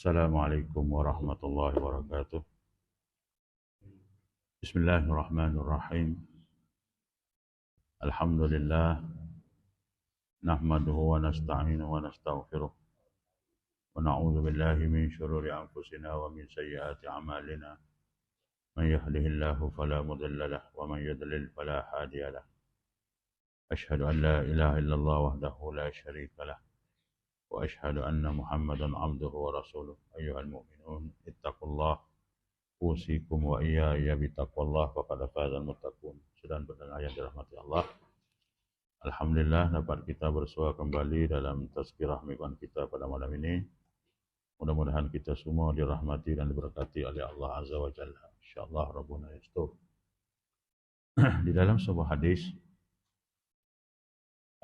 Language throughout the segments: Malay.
Assalamualaikum warahmatullahi wabarakatuh. Bismillahirrahmanirrahim. Alhamdulillah. Nahmaduhu wa nasta'inuhu wa nastaghfiruh. Wa na'udzu billahi min syururi anfusina wa min sayyiati a'malina. Man yahdihillahu fala mudilla lahu wa man yudlil fala hadiya lahu. Asyhadu an la ilaha illallah wahdahu la syarika lahu. Wa asyhadu anna Muhammadan 'abduhu wa rasuluh. Ayyuhal mu'minun ittaqullah. Usikum wa iyaya bitaqwallah faqad fazal muttaqun. Sedang pendengar yang dirahmati Allah. Alhamdulillah dapat kita bersua kembali dalam tazkirah mimbar kita pada malam ini. Mudah-mudahan kita semua dirahmati dan diberkati oleh Allah Azza wa Jalla. Insyaallah Rabbuna yastur. Di dalam sebuah hadis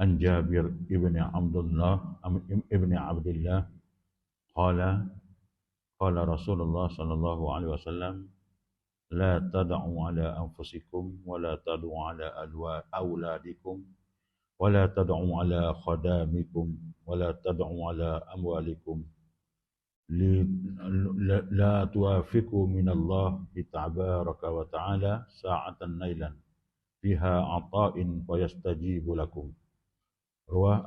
An Jabir ibn Abdullah qala Rasulullah sallallahu alaihi wasallam la tad'u ala anfusikum wa la tad'u ala auladikum wa la tad'u ala khadamikum wa la tad'u ala amwalikum la tuafiqu min Allah tabaraka wa ta'ala sa'atan nailan fiha ata'in wa yastajibu lakum. Riwayat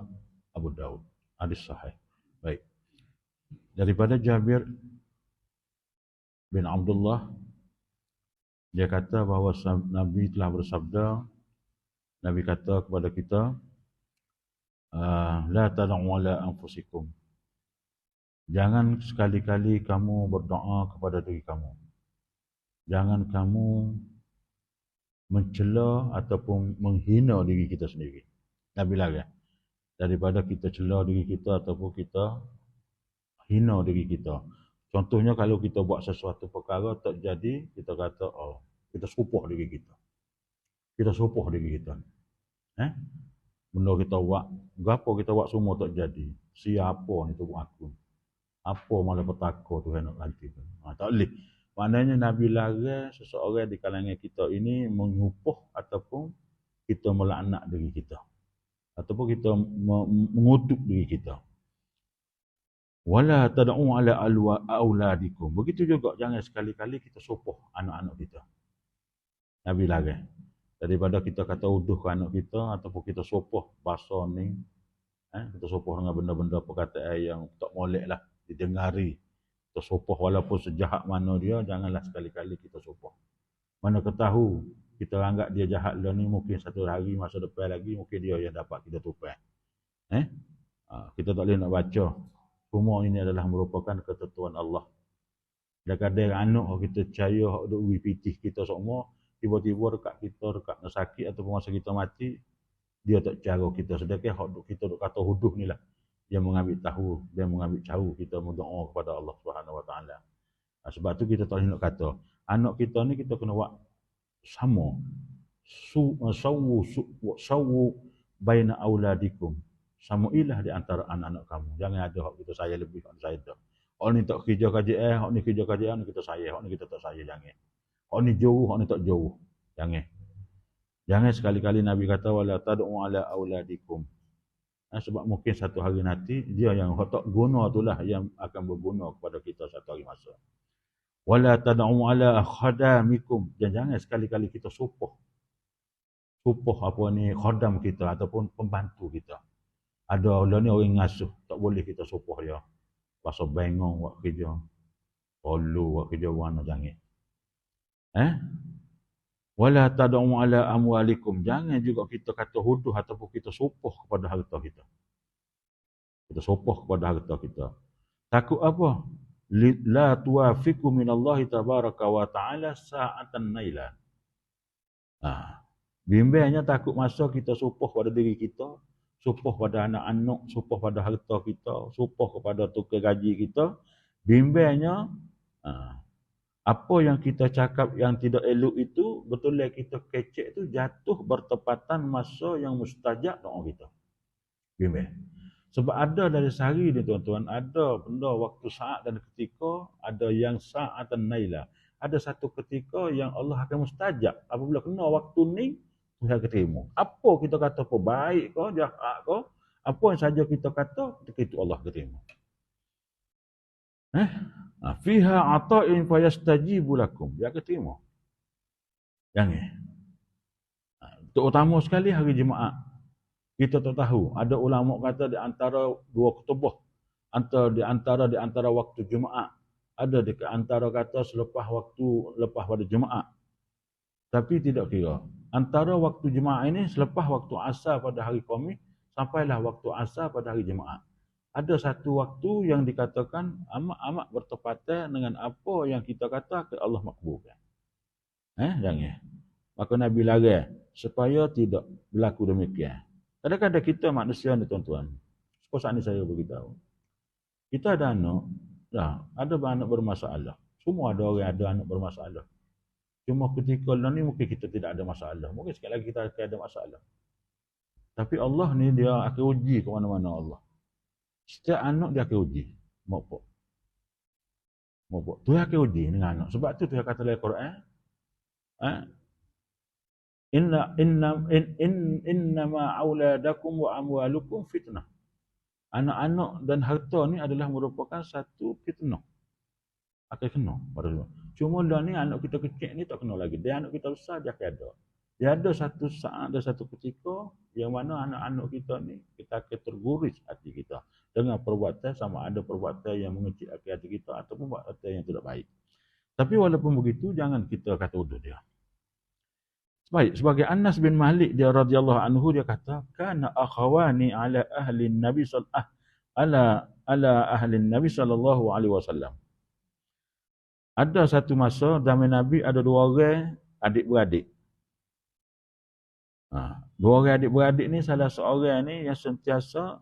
Abu Daud. Hadis sahih. Baik. Daripada Jabir bin Abdullah, dia kata bahawa Nabi telah bersabda, Nabi kata kepada kita, la tad'u ala anfusikum. Jangan sekali-kali kamu berdoa kepada diri kamu. Jangan kamu mencela ataupun menghina diri kita sendiri. Nabi larang daripada kita cela diri kita ataupun kita hina diri kita. Contohnya kalau kita buat sesuatu perkara tak jadi, kita kata, kita serupuh diri kita. Kita serupuh diri kita. Benda kita buat, berapa kita buat semua tak jadi. Siapa ni tu buat aku? Apa malah petaka Tuhan nak ganti tu? Tak boleh. Maknanya Nabi larang seseorang di kalangan kita ini menyupuh ataupun kita melaknat diri kita. Ataupun kita mengutuk diri kita. Wala tad'u ala auladikum. Begitu juga jangan sekali-kali kita sopoh anak-anak kita. Nabi larang. Daripada kita kata uduh ke anak kita ataupun kita sopoh bahasa ni, kita sopoh dengan benda-benda perkataan yang tak molek lah, didengari. Kita sopoh walaupun sejahat mana dia, janganlah sekali-kali kita sopoh. Mana ketahu kita anggap dia jahat lah ni, mungkin satu hari masa depan lagi mungkin dia yang dapat kita tupai. Kita tak boleh nak baca. Semua ini adalah merupakan ketentuan Allah. Kadang-kadang anak kita percaya hak duk pitih kita semua, tiba-tiba dekat kita dekat nak sakit ataupun masa kita mati, dia tak cara kita. Sedangkan hak duk kita duk kata huduh ni lah, dia mengambil tahu, dia mengambil tahu kita berdoa kepada Allah Subhanahu Wa Taala. Sebab tu kita tak boleh nak kata anak kita ni kita kena buat sama. Sawu baina auladikum. Samailah di antara anak-anak kamu. Jangan ada hak kita saya lebih, hak saya dah. Hak ni tak kerja kajian, hak ni kerja kajian kita saya, hak ni kita tak saya, jangan. Hak ni jauh, hak ni tak jauh. Jangan. Jangan sekali-kali Nabi kata wala tad'u ala auladikum. Sebab mungkin satu hari nanti dia yang hak tak guna itulah yang akan berguna kepada kita satu hari masa. Wala tad'u ala khadamikum. Jangan sekali-kali kita supuh apa ni khadam kita ataupun pembantu kita. Ada orang ni orang ngasuh, tak boleh kita supuh dia. Pasal bengong buat kerja. Perlu buat kerja mana jangan. Wala tad'u ala amwalikum. Jangan juga kita kata huduh ataupun kita supuh kepada harta kita. Kita supuh kepada harta kita. Takut apa? La tuafiqu minallahi tabaraka wa ta'ala sa'atan naila. Bimbangnya takut masa kita supuh pada diri kita, supuh pada anak-anak, supuh pada harta kita, supuh kepada tukar gaji kita. Bimbangnya apa yang kita cakap yang tidak elok itu, betul kita kecek itu jatuh bertepatan masa yang mustajab doa kita. Bimbang. Sebab ada dari sehari ni tuan-tuan, ada benda waktu saat dan ketika, ada yang sa'atan naila. Ada satu ketika yang Allah akan mustajab. Apabila kena waktu ni, Tuhan akan terima. Apa kita kata apa, baik ke, jahat ke, apa yang saja kita kata, ketika itu Allah akan terima. Eh? Fiha ata'in fayastajibu lakum. Dia akan terima. Jangan. Terutama sekali hari Jumaat. Kita tak tahu. Ada ulama kata di antara dua khutbah. Di antara waktu Jumaat. Ada di antara kata lepas pada Jumaat. Tapi tidak kira. Antara waktu Jumaat ini selepas waktu asar pada hari Khamis sampailah waktu asar pada hari Jumaat. Ada satu waktu yang dikatakan amat bertepatan dengan apa yang kita kata ke Allah makbulkan. Jangan. Maka Nabi larang supaya tidak berlaku demikian. Kadang-kadang kita manusia ni tuan-tuan. Sekolah ni saya beritahu. Kita ada anak, ada anak bermasalah. Semua ada orang ada anak bermasalah. Cuma ketika ni mungkin kita tidak ada masalah. Mungkin sekali lagi kita akan ada masalah. Tapi Allah ni dia akan uji ke mana-mana Allah. Setiap anak dia akan uji. Mokpok. Tuhan akan uji dengan anak. Sebab tu Tuhan kata dalam Quran. Innama auladakum wa amwalukum fitnah. Anak-anak dan harta ni adalah merupakan satu fitnah. Akan kena pada semua. Cuma dah ni anak kita kecil ni tak kena lagi. Dia anak kita besar dia akan ada. Dia ada satu saat, ada satu ketika yang mana anak-anak kita ni kita akan terguris hati kita dengan perbuatan sama ada perbuatan yang mengecil hati kita ataupun perbuatan yang tidak baik. Tapi walaupun begitu jangan kita kata udut dia. Baik, sebagai Anas bin Malik dia radhiyallahu anhu dia kata kana akhawani ala ahli Nabi sallallahu alaihi wasallam. Ada satu masa zaman Nabi ada dua orang adik-beradik. Dua orang adik-beradik ni salah seorang ni yang sentiasa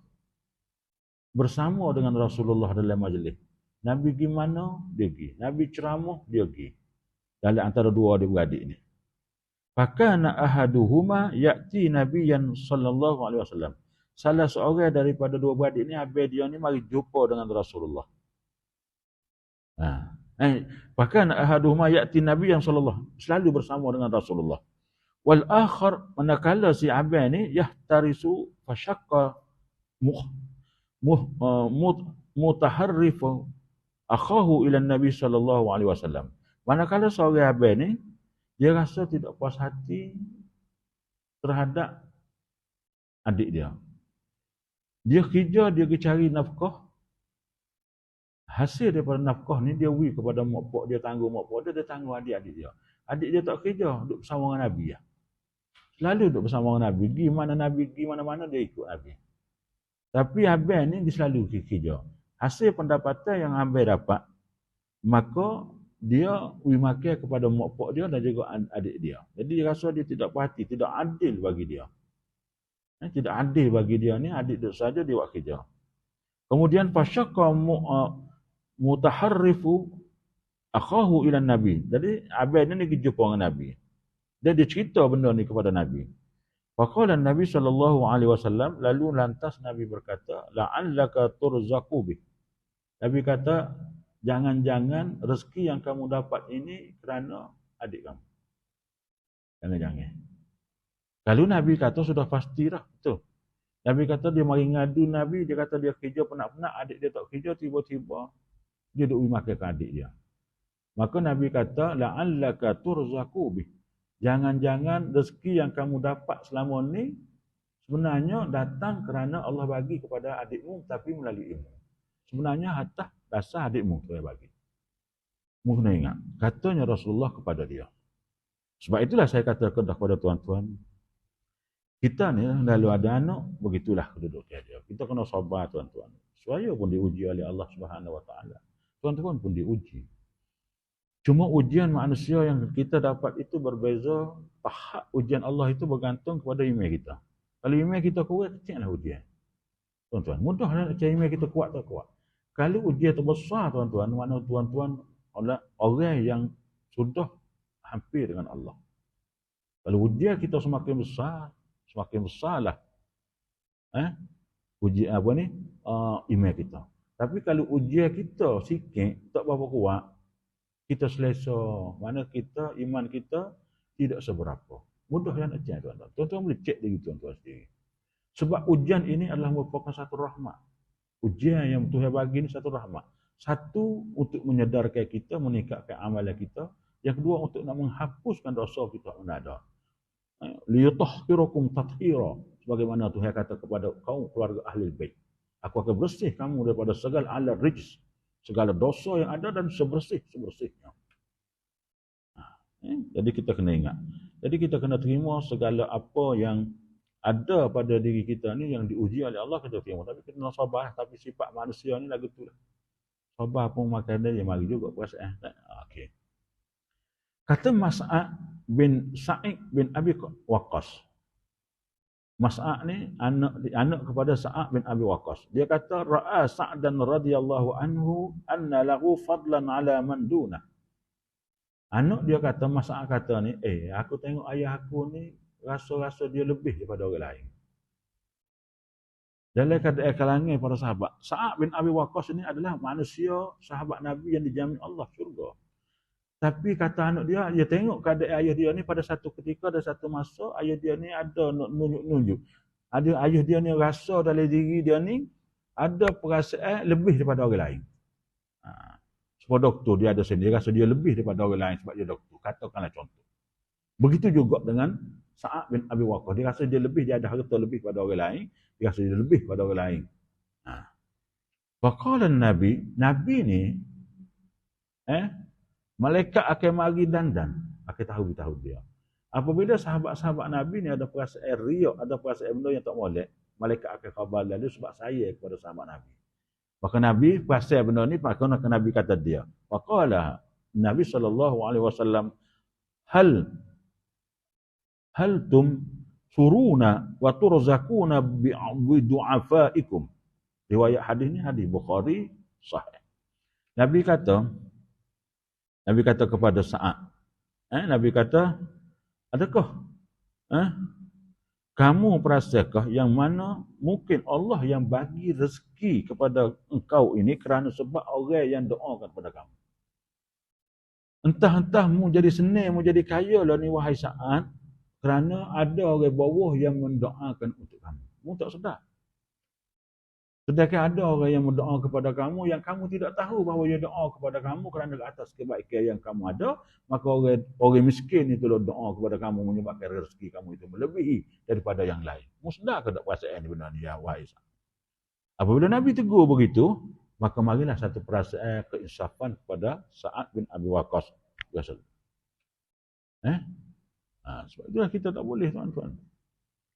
bersama dengan Rasulullah dalam majlis. Nabi pergi mana? Dia pergi. Nabi ceramah? Dia pergi. Dalam antara dua adik-beradik ni. Fakana ahaduhuma ya'ti Nabiyan sallallahu alaihi wasallam. Salah seorang daripada dua beradik ni habis dia ni mari jumpa dengan Rasulullah. Fakana ahaduhuma ya'ti Nabiyan sallallahu selalu bersama dengan Rasulullah. Wal akhar manakala si abang ni yahtarisu fashaqqa mutaharrifu akhahu ila Nabi sallallahu alaihi wasallam. Manakala seorang abang ni dia rasa tidak puas hati terhadap adik dia. Dia kerja, dia pergi cari nafkah. Hasil daripada nafkah ni dia beri kepada mak pak dia, tanggung mak pak dia, dia tanggung adik-adik dia. Adik dia tak kerja, duduk bersama dengan Nabi. Selalu duduk bersama dengan Nabi. Pergi mana Nabi, pergi mana-mana dia ikut Nabi. Tapi abang ni dia selalu kerja. Hasil pendapatan yang abang dapat, maka dia beri makan kepada mak pak dia dan juga adik dia. Jadi dia rasa dia tidak puas hati, tidak adil bagi dia. Tidak adil bagi dia ni, adik dia saja dia buat kerja. Kemudian fasyaqqa mutaharrifu akhahu ila Nabi. Jadi abang ni pergi jumpa dengan Nabi. Dia cerita benda ni kepada Nabi. Faqala Nabi sallallahu alaihi wasallam, lalu lantas Nabi berkata, la'allaka turzaqu bih. Nabi kata, jangan-jangan rezeki yang kamu dapat ini kerana adik kamu. Jangan-jangan. Kalau Nabi kata sudah pastilah, betul. Nabi kata dia mari ngadu Nabi, dia kata dia kerja penat-penat, adik dia tak kerja, tiba-tiba dia duk makan ke adik dia. Maka Nabi kata, la'allaka turzaqu bih. Jangan-jangan rezeki yang kamu dapat selama ni sebenarnya datang kerana Allah bagi kepada adikmu tapi melalui ilmu. Sebenarnya atas dasar adikmu tu yang bagi. Mu kena ingat, katanya Rasulullah kepada dia. Sebab itulah saya katakan kepada tuan-tuan, kita ni lalu ada anak, begitulah kedudukan dia. Kita kena sabar tuan-tuan. Saya pun diuji oleh Allah Subhanahu Wa Taala. Tuan-tuan pun diuji. Cuma ujian manusia yang kita dapat itu berbeza. Tahap ujian Allah itu bergantung kepada iman kita. Kalau iman kita kuat, kecillah ujian. Tuan-tuan, mudahlah nak cari iman kita kuat tak kuat. Kalau ujian terbesar tuan-tuan, makna tuan-tuan orang yang sudah hampir dengan Allah. Kalau ujian kita semakin besarlah. Ujian apa ni? Iman kita. Tapi kalau ujian kita sikit, tak berapa kuat, kita selesa. Mana kita, iman kita tidak seberapa. Mudahlah nak cek tuan-tuan. Tuan-tuan boleh cek diri tuan-tuan sendiri. Sebab ujian ini adalah merupakan satu rahmat. Ujian yang Tuhan bagi ini satu rahmat. Satu, untuk menyedarkan kita, meningkatkan amalan kita. Yang kedua, untuk nak menghapuskan dosa kita yang ada. Liyutahhirakum tathira. Sebagaimana Tuhan kata kepada kaum keluarga ahli bait. Aku akan bersih kamu daripada segala alat rijs, segala dosa yang ada dan sebersih-sebersihnya. Jadi kita kena ingat. Jadi kita kena terima segala apa yang ada pada diri kita ni yang diuji oleh Allah, kita terima. Tapi kita nak sabar. Tapi sifat manusia ni lagu tu lah. Sabar pun makan dia, dia mari juga perasaan. Okey. Kata Mas'ad bin Sa'id bin Abi Waqqas. Mas'ad ni anak kepada Sa'ad bin Abi Waqqas. Dia kata ra'a Sa'dan radhiyallahu anhu anna lahu fadlan ala man dunah. Anak dia kata, Mas'ad kata ni, aku tengok ayah aku ni rasa-rasa dia lebih daripada orang lain. Dalam keadaan kalangan para sahabat, Sa'ad bin Abi Waqqas ini adalah manusia sahabat Nabi yang dijamin Allah syurga. Tapi kata anak dia tengok keadaan ayah dia ni pada satu ketika, ada satu masa, ayah dia ni ada nunjuk-nunjuk. Ada ayah dia ni rasa dalam diri dia ni ada perasaan lebih daripada orang lain. Sebab doktor dia ada sendiri, rasa dia lebih daripada orang lain sebab dia doktor. Katakanlah contoh. Begitu juga dengan Sa'ad bin Abi Waqqas. Dia rasa dia lebih, dia ada harta lebih pada orang lain. Dia rasa dia lebih pada orang lain. Faqala Nabi ni, malaikat akan mari dandan. Akan tahu dia. Apabila sahabat-sahabat Nabi ni ada perasaan riak, ada perasaan benda yang tak molek, malaikat akan khabar dia sebab saya kepada sahabat Nabi. Maka Nabi pasal benda ni, maka Nabi kata dia. Faqala Nabi SAW, hal tum suruna wa turzakuna bi'du'afaikum. Riwayat hadis ni hadis Bukhari sahih. Nabi kata kepada Sa'ad, Nabi kata, adakah kamu perasakah yang mana mungkin Allah yang bagi rezeki kepada engkau ini kerana sebab orang yang doakan kepada kamu. Entah-entah mu jadi senang, mu jadi kaya lah ni wahai Sa'ad, kerana ada orang bawah yang mendoakan untuk kamu. Mu tak sedar. Sedangkan ada orang yang berdoa kepada kamu yang kamu tidak tahu bahawa dia doa kepada kamu kerana ke atas kebaikan yang kamu ada, maka orang miskin itu doa kepada kamu menyebabkan rezeki kamu itu melebihi daripada yang lain. Mu sedar ke tak perasaan ni benda ni ya wahai Sa'ad? Apabila Nabi tegur begitu, maka marilah satu perasaan keinsafan kepada Sa'ad bin Abi Waqqas. Sebab itulah kita tak boleh tuan-tuan.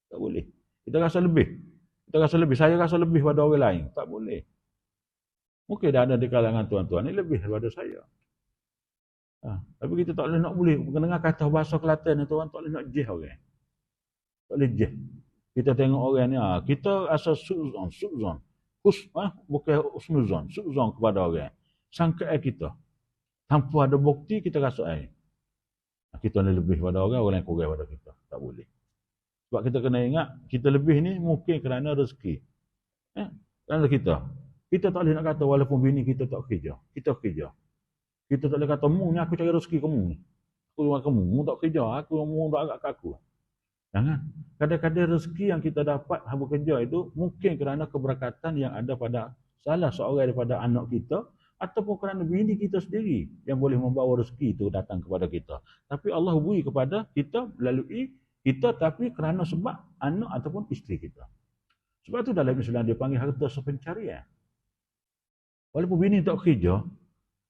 Tak boleh. Kita rasa lebih. Saya rasa lebih pada orang lain. Tak boleh. Mungkin dah ada di kalangan tuan-tuan ni lebih daripada saya. Tapi kita tak boleh dengar kata bahasa Kelantan ni tuan, tak boleh nak jeh orang. Tak boleh jeh. Kita tengok orang ni, kita rasa su'zon. Bukan usnuzon. Su'zon kepada orang. Sangkaan kita. Tanpa ada bukti kita rasa kita ni lebih pada orang lain kurang pada kita. Tak boleh. Sebab kita kena ingat, kita lebih ni mungkin kerana rezeki. Kerana kita. Kita tak boleh nak kata walaupun bini kita tak kerja. Kita kerja. Kita tak boleh kata, mu ni aku cari rezeki kamu ni. Aku rumah kamu. Mu tak kerja. Mu tak agak aku. Jangan. Kadang-kadang rezeki yang kita dapat bekerja itu mungkin kerana keberkatan yang ada pada salah seorang daripada anak kita ataupun kerana bini kita sendiri yang boleh membawa rezeki itu datang kepada kita. Tapi Allah beri kepada kita melalui kita tapi kerana sebab anak ataupun isteri kita. Sebab tu dalam Islam dia panggil harta sepencarian. Walaupun bini tak kerja,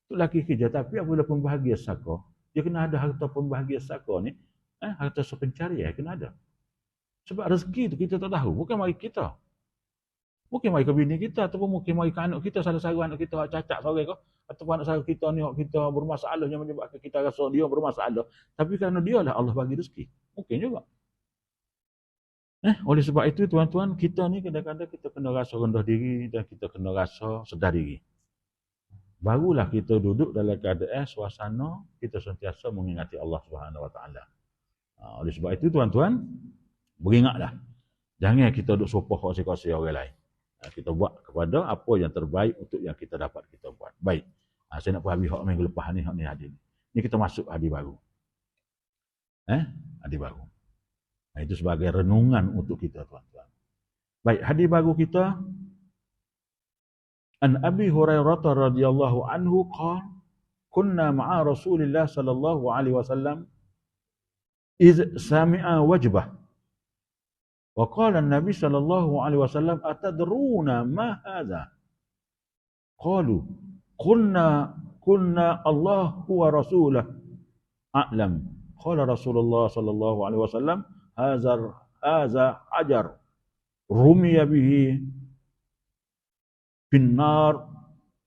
tu laki kerja, tapi apabila pembahagia saka, dia kena ada harta pembahagia saka ni, harta sepencarian kena ada. Sebab rezeki tu kita tak tahu, bukan mari kita. Mungkin mari ke bini kita ataupun mungkin mari ke anak kita, salah satu anak kita cacat seorang ke, ataupun anak saudara kita ni kita bermasalah yang menyebabkan kita rasa dia bermasalah, tapi kerana dia lah Allah bagi rezeki. Mungkin juga. Oleh sebab itu tuan-tuan, kita ni kadang-kadang kita kena rasa rendah diri dan kita kena rasa sedar diri. Barulah kita duduk dalam keadaan suasana kita sentiasa mengingati Allah Subhanahu Wa Taala. Oleh sebab itu tuan-tuan, beringatlah. Jangan kita duduk sopoh kongsi-kongsi orang lain. Kita buat kepada apa yang terbaik untuk yang kita dapat kita buat. Baik. Saya nak habis hak minggu lepas ni, hak ni hadis ni. Ni kita masuk hadis baru. Hadis baru. Itu sebagai renungan untuk kita tuan-tuan. Baik, hadis baru kita An Abi Hurairah radhiyallahu anhu qala kunna ma'a Rasulillah sallallahu alaihi wasallam iz sami'a wajbah wa qala an-nabi sallallahu alaihi wasallam atadruna ma hadha qalu kunna Allah wa rasulah a'lam qala Rasulullah sallallahu alaihi wasallam hadza hajar rumiya bihi fin nar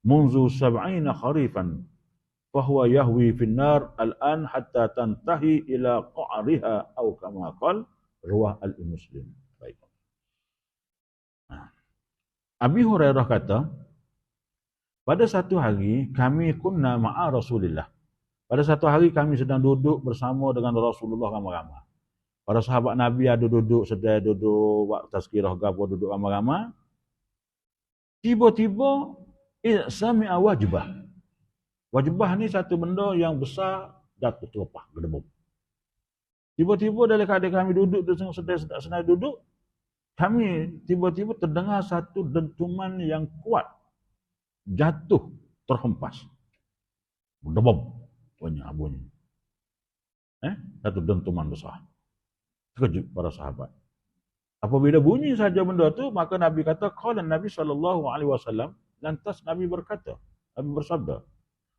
منذ 70 خريفا فهو يهوي في النار الآن حتى تنتهي إلى قعرها أو كما قال رواه al-Muslim. Baik. Abi Hurairah kata, pada satu hari kami kunna ma'a Rasulillah. Pada satu hari kami sedang duduk bersama dengan Rasulullah ramai-ramai. Para sahabat Nabi ada duduk, sedang duduk, buat tazkirah gapo duduk ramai-ramai. Tiba-tiba sami'a wajbah. Wajbah ni satu benda yang besar jatuh terlepas gedebuk. Tiba-tiba dalam keadaan kami duduk sedang duduk, kami tiba-tiba terdengar satu dentuman yang kuat jatuh terhempas. Gedebuk bunyi. Satu dentuman besar. Terkejut para sahabat. Apabila bunyi saja benda tu, maka Nabi kata, qala Nabi sallallahu alaihi wasallam, lantas Nabi berkata, Nabi bersabda,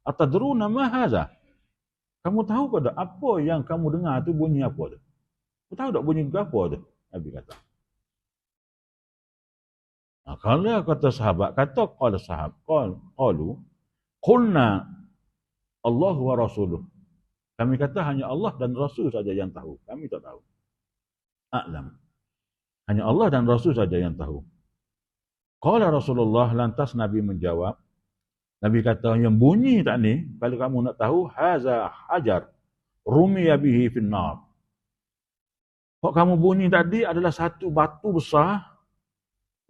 atadruna ma hadza? Kamu tahu ke tak apa yang kamu dengar tu bunyi apa tu? Kamu tahu tak bunyi apa tu? Nabi kata. Kalau kata sahabat, qala sahabat, qalu qulna Allah wa rasuluh. Kami kata hanya Allah dan Rasul saja yang tahu. Kami tak tahu. A'lam. Hanya Allah dan Rasul saja yang tahu. Qala Rasulullah, lantas Nabi menjawab. Nabi kata, yang bunyi tak ni, kalau kamu nak tahu, haza hajar rumiya bihi finnar. Kok kamu bunyi tadi adalah satu batu besar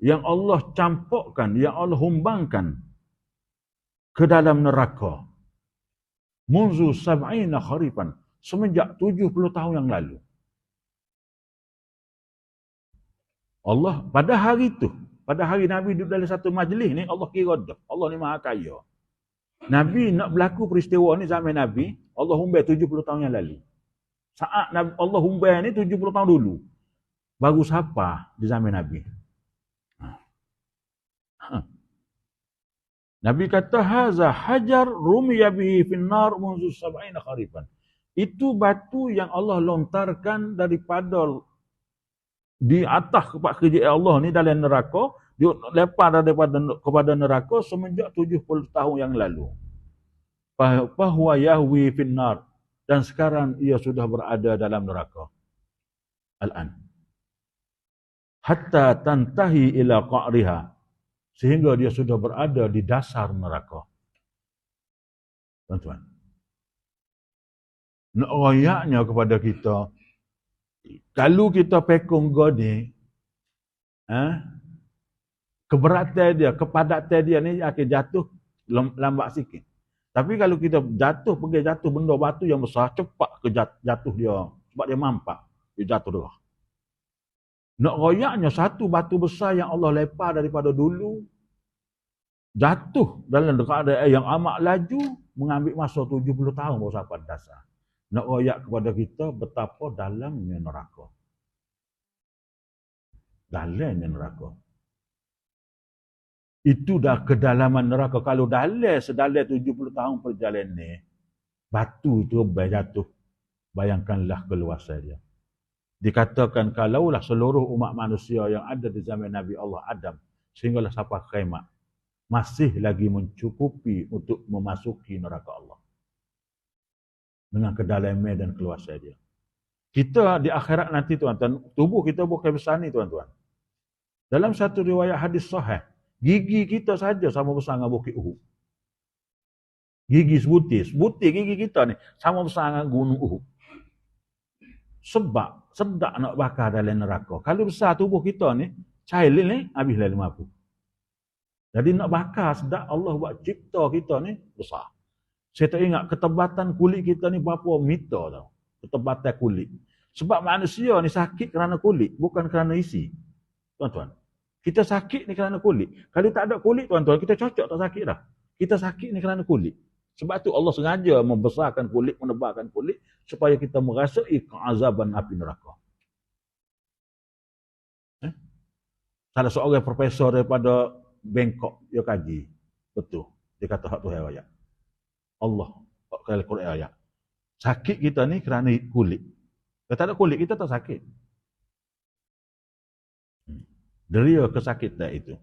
yang Allah campurkan, yang Allah humbangkan ke dalam neraka. Munzu sab'ina kharifan, semenjak 70 tahun yang lalu. Allah pada hari itu, pada hari Nabi duduk dalam satu majlis ni, Allah kira dah. Allah ni maha kaya. Nabi nak berlaku peristiwa ni zaman Nabi, Allah humbai 70 tahun yang lalu. Saat Nabi, Allah humbai ni 70 tahun dulu. Baru siapa di zaman Nabi. Nabi kata, haza hajar rumiya bihi finnar munzu sab'ina kharifan. Itu batu yang Allah lontarkan daripada di atas kerja Allah ni dalam neraka, dia lepas kepada neraka semenjak 70 tahun yang lalu. Fahuwa yahwi finnar, dan sekarang ia sudah berada dalam neraka. Al-an. Hatta tantahi ila qa'riha, sehingga dia sudah berada di dasar neraka. Tuan-tuan, nak royaknya kepada kita, kalau kita pekung godi, keberatan dia, kepadatan dia ni akan jatuh lambat sikit. Tapi kalau kita pergi jatuh benda batu yang besar, cepat ke jatuh dia. Sebab dia mampak, dia jatuh dah. Nak royaknya satu batu besar yang Allah lepas daripada dulu, jatuh dalam keadaan yang amat laju, mengambil masa 70 tahun baru sampai dasar. Nak royak kepada kita betapa dalamnya neraka. Dalamnya neraka. Itu dah kedalaman neraka. Kalau sedalam 70 tahun perjalanan ni, batu tu jatuh. Bayangkanlah keluasan dia. Dikatakan kalaulah seluruh umat manusia yang ada di zaman Nabi Allah Adam, sehinggalah sampai kiamat, masih lagi mencukupi untuk memasuki neraka Allah. Dengan kedalaman dan keluasan dia. Kita di akhirat nanti tuan-tuan, tubuh kita bukan besar ni tuan-tuan. Dalam satu riwayat hadis sahih, gigi kita saja sama besar dengan bukit Uhud. Gigi sebutir gigi kita ni sama besar dengan gunung Uhud. Sebab sedap nak bakar dalam neraka. Kalau besar tubuh kita ni, cair ni habislah 50. Jadi nak bakar sedap, Allah buat cipta kita ni besar. Saya tak ingat ketebatan kulit kita ni berapa meter tau. Ketebatan kulit. Sebab manusia ni sakit kerana kulit, bukan kerana isi. Tuan-tuan. Kita sakit ni kerana kulit. Kalau tak ada kulit tuan-tuan, kita cocok tak sakit dah. Kita sakit ni kerana kulit. Sebab tu Allah sengaja membesarkan kulit, menebarkan kulit supaya kita merasai keazaban api neraka. Salah seorang profesor daripada Bangkok dia kaji. Betul. Dia kata hak tu ayat. Allah kalau Quran ayat. Sakit kita ni kerana kulit. Kalau tak ada kulit kita tak sakit. Deria kesakitan itu.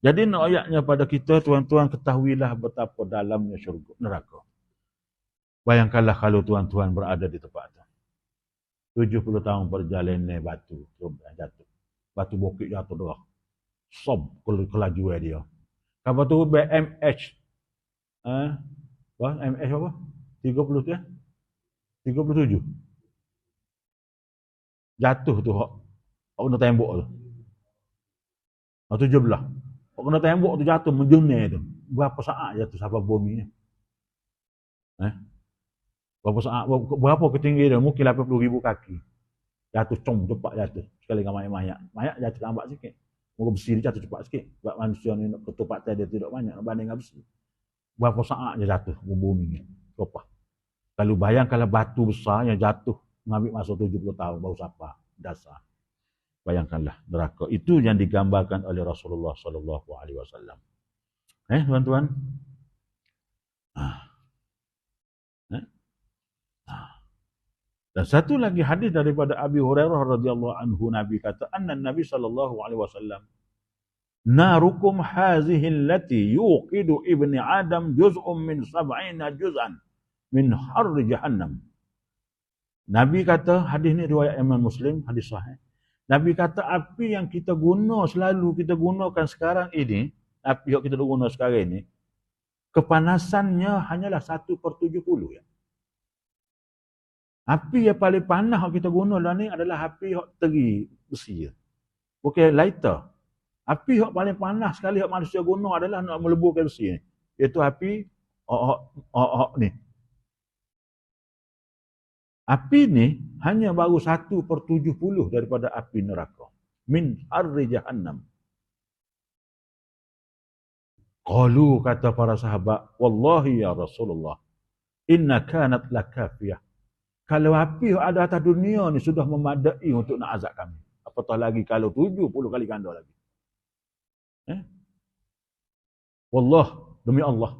Jadi nak ayatnya pada kita, tuan-tuan ketahuilah betapa dalamnya syurga neraka. Bayangkanlah kalau tuan-tuan berada di tempat itu. 70 tahun perjalanan batu jatuh. Batu bukit jatuh dah. Sob kelajuan dia. Apa tu BMH? MH apa? 30 tu ya? 37. Jatuh tu hak kena tembok tu. 17. Hak kena tembok tu jatuh menjunai tu. Berapa saat jatuh sampai bumi ni? Berapa saat, berapa ketinggian dia? Mungkin 80,000 kaki. Jatuh cepat jatuh. Sekali dengan mayat-mayat. Mayat jatuh lambat sikit. Moga besi dia jatuh cepat sikit. Sebab manusia ni ketupatan dia tidak banyak banding dengan besi. Berapa saat dia jatuh ke bumi ni? Berapa? Kalau bayang kalau batu besar yang jatuh mengambil masa 70 tahun baru sampai dasar. Bayangkanlah neraka. Itu yang digambarkan oleh Rasulullah sallallahu alaihi wasallam. Tuan-tuan? Dan satu lagi hadis daripada Abi Hurairah radhiyallahu anhu, Nabi kata, anna Nabi sallallahu alaihi wasallam, narukum hazihi allati yuqidu ibni Adam juz'un min 70 juz'an min harri jahannam. Nabi kata, hadis ni riwayat Imam Muslim, hadis sahih. Nabi kata api yang kita guna, selalu kita gunakan sekarang ini, api yang kita guna sekarang ini, kepanasannya hanyalah 1/70 ya. Api yang paling panas yang kita guna lah ni adalah api yang teri besi. Bukan lighter. Api yang paling panas sekali yang manusia guna adalah nak meleburkan besi ni. Iaitu api ni. Api ni hanya baru 1/70 daripada api neraka. Min harri jahannam. Qalu, kata para sahabat, wallahi ya Rasulullah, inna kanat lakafiyah. Kalau api yang ada atas dunia ni sudah memadai untuk nak azab kami. Apatah lagi kalau 70 kali ganda lagi. Wallah, demi Allah.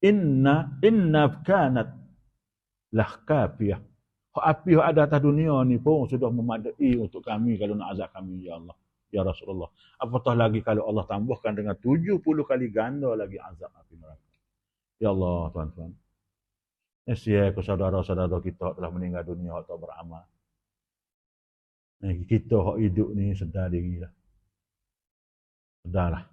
Inna kanat lakafiyah. Api yang ada atas dunia ni pun sudah memadai untuk kami kalau nak azab kami, ya Allah. Ya Rasulullah. Apatah lagi kalau Allah tambahkan dengan 70 kali ganda lagi azab api neraka. Ya Allah, tuan-tuan. Sia ke saudara-saudara kita telah meninggal dunia atau beramal. Kita hak hidup ni sedar diri lah. Sedarlah.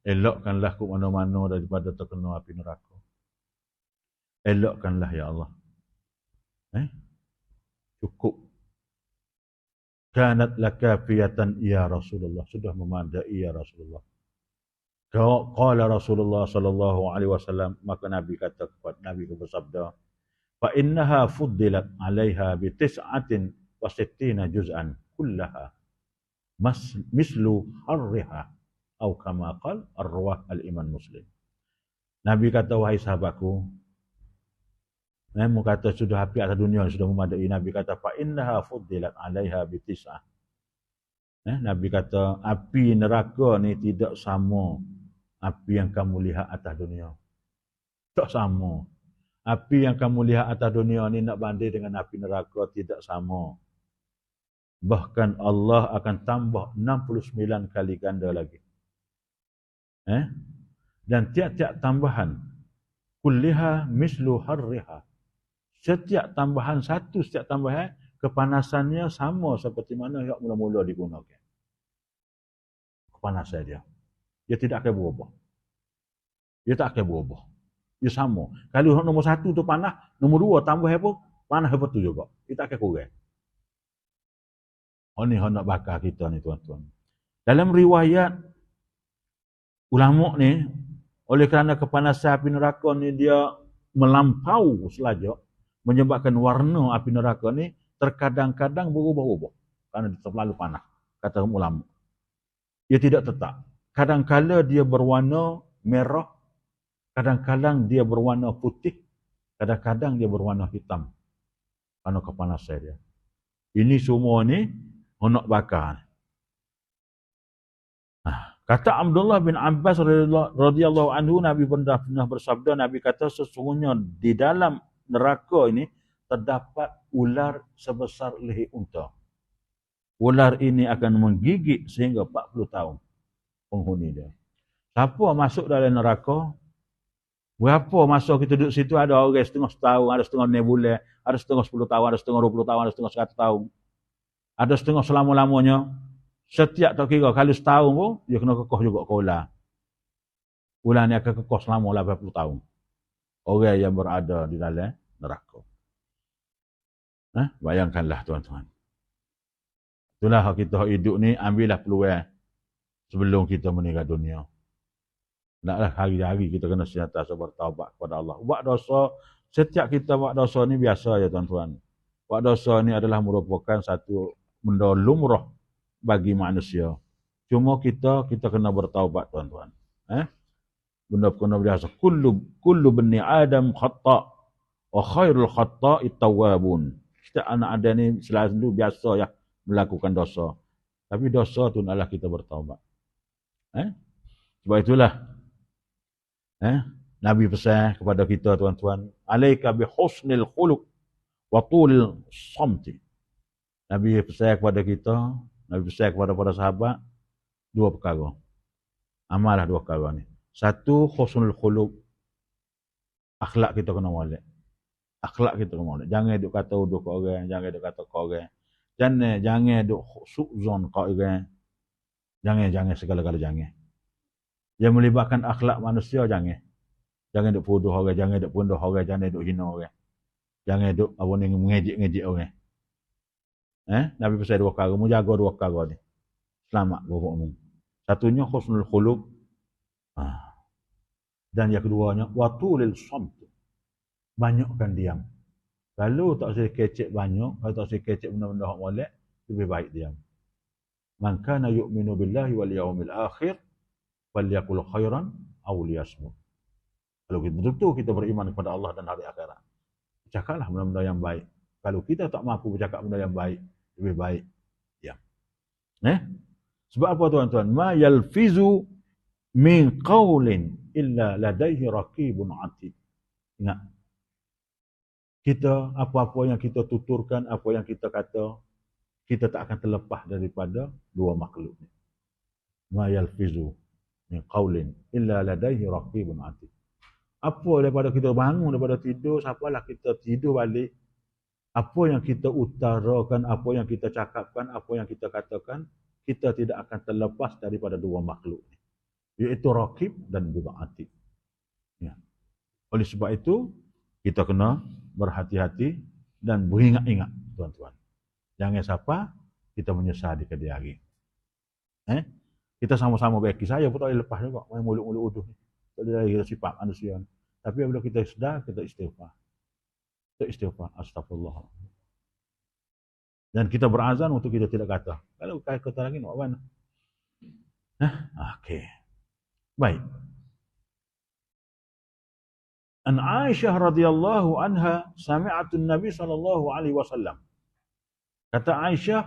Elokkanlah ke mana-mana daripada terkena api neraka. Elokkanlah ya Allah. Cukup. Kanat lakafiyatan ya Rasulullah. Sudah memadai ya Rasulullah. Qala Rasulullah sallallahu alaihi wasallam, maka Nabi kata kepada Nabi bersabda, fa innaha fuddilat 'alaiha bi 69 juz'an kullaha mislu harriha atau kama qala ar-rawah al-Imam Muslim. Nabi kata, wahai sahabatku, Nabi kata sudah api atas dunia sudah memadai. Nabi kata fa innaha fuddilat 'alaiha bi 9. Nabi kata api neraka ni tidak sama api yang kamu lihat atas dunia. Tak sama. Api yang kamu lihat atas dunia ni nak banding dengan api neraka tidak sama. Bahkan Allah akan tambah 69 kali ganda lagi. Dan tiap-tiap tambahan kulliha mislu harriha. Setiap tambahan kepanasannya sama seperti mana yang mula-mula digunakan. Kepanasan dia. Dia tidak akan berubah. Dia tak akan berubah. Dia sama. Kalau nombor 1 tu panas, nombor 2 tambah apa? Panas apa tu juga. Dia tak akan kurang. Ini nak bakar kita ni tuan-tuan. Dalam riwayat ulama ni, oleh kerana kepanasan api neraka ni dia melampau selajak, menyebabkan warna api neraka ni terkadang-kadang berubah-ubah. Kerana dia terlalu panas. kata ulama. Dia tidak tetap. Kadang-kala dia berwarna merah, kadang-kadang dia berwarna putih, kadang-kadang dia berwarna hitam. Kerana kepanasan dia. Ini semua ni honok bakar. Kata Abdullah bin Abbas radhiyallahu anhu, Nabi pernah bersabda, Nabi kata sesungguhnya di dalam neraka ini terdapat ular sebesar leher unta. Ular ini akan menggigit sehingga 40 tahun penghuni dia. Siapa masuk dalam neraka? Berapa masa kita duduk situ? Ada orang setengah setahun, ada setengah 6 bulan, ada setengah 10 tahun, ada setengah 20 tahun, ada setengah 100 tahun. Ada setengah selama-lamanya. Setiap tak kira, kali setahun pun, dia kena kekoh juga ke ular. Ular ni akan kekoh selama 80 tahun. Orang yang berada di dalam neraka. Bayangkanlah tuan-tuan. Itulah kita hidup ni, ambillah peluang sebelum kita meninggal dunia. Naklah hari-hari kita kena sentiasa bertaubat kepada Allah. Buat dosa, setiap kita buat dosa ni biasa ya tuan-tuan. Buat dosa ni adalah merupakan satu benda lumrah bagi manusia. Cuma kita kena bertaubat tuan-tuan. Benda biasa. Kullu bani Adam khata' wa khairul khata'i tawwabun. Setiap anak Adam ni selalu biasa ya melakukan dosa. Tapi dosa tu adalah kita bertaubat. Sebab itulah Nabi pesan kepada kita tuan-tuan, alaika bi husnil khuluq wa tulil samti. Nabi pesan kepada kita, Nabi pesan kepada para sahabat dua perkara. Amallah dua perkara ni. Satu, husnul khuluq. Akhlak kita kena molek. Akhlak kita kena molek. Jangan duk kata uduh ke orang, jangan duk kata ke orang. Jangan duk su'zon ke orang. Jangan segala-gala jangan. Yang melibatkan akhlak manusia jangan. Jangan duk puduh orang, jangan duk punduh orang, jangan duk hina orang. Jangan duk mengejek-ngejek orang. Nabi pesan dua perkara, mu jaga dua perkara ni. Selamat berumur. Satunya husnul khuluq. Dan yang keduanya watulil samt. Banyakkan diam. Kalau tak usah kecek banyak, kalau tak usah kecek benda-benda hak molek, lebih baik diam. Man kana yu'minu billahi wal yawmil akhir falyaqul khairan aw liyasmut. Kalau kita betul kita beriman kepada Allah dan hari akhirat, cakaplah benda-benda yang baik. Kalau kita tak mampu bercakap benda yang baik, lebih baik diam. Sebab apa tuan-tuan? Ma yalfizu min qawlin illa ladaihi raqibun atid. Ingat. Kita, apa-apa yang kita tuturkan, apa yang kita kata, kita tak akan terlepas daripada dua makhluk ni. Ma yalfizu min qawlin illa ladaihi raqibun atid. Apa daripada kita bangun, daripada tidur, siapalah kita tidur balik, apa yang kita utarakan, apa yang kita cakapkan, apa yang kita katakan, kita tidak akan terlepas daripada dua makhluk ni. Iaitu raqib dan juga atid. Ya. Oleh sebab itu, kita kena berhati-hati dan beringat-ingat, tuan-tuan. Jangan siapa kita menyesal di kemudian hari. Kita sama-sama baiki. Saya pun tak boleh lepas juga main mulut-mulut uduh ni. Tak boleh kita sifat manusia. Tapi apabila kita sedar, kita istighfar. Kita istighfar. Astagfirullah. Dan kita berazam untuk kita tidak kata. Kalau kata lagi, nak apa? Okey. Baik. An Aisyah radhiyallahu anha sami'atun Nabi sallallahu alaihi wasallam. Kata Aisyah,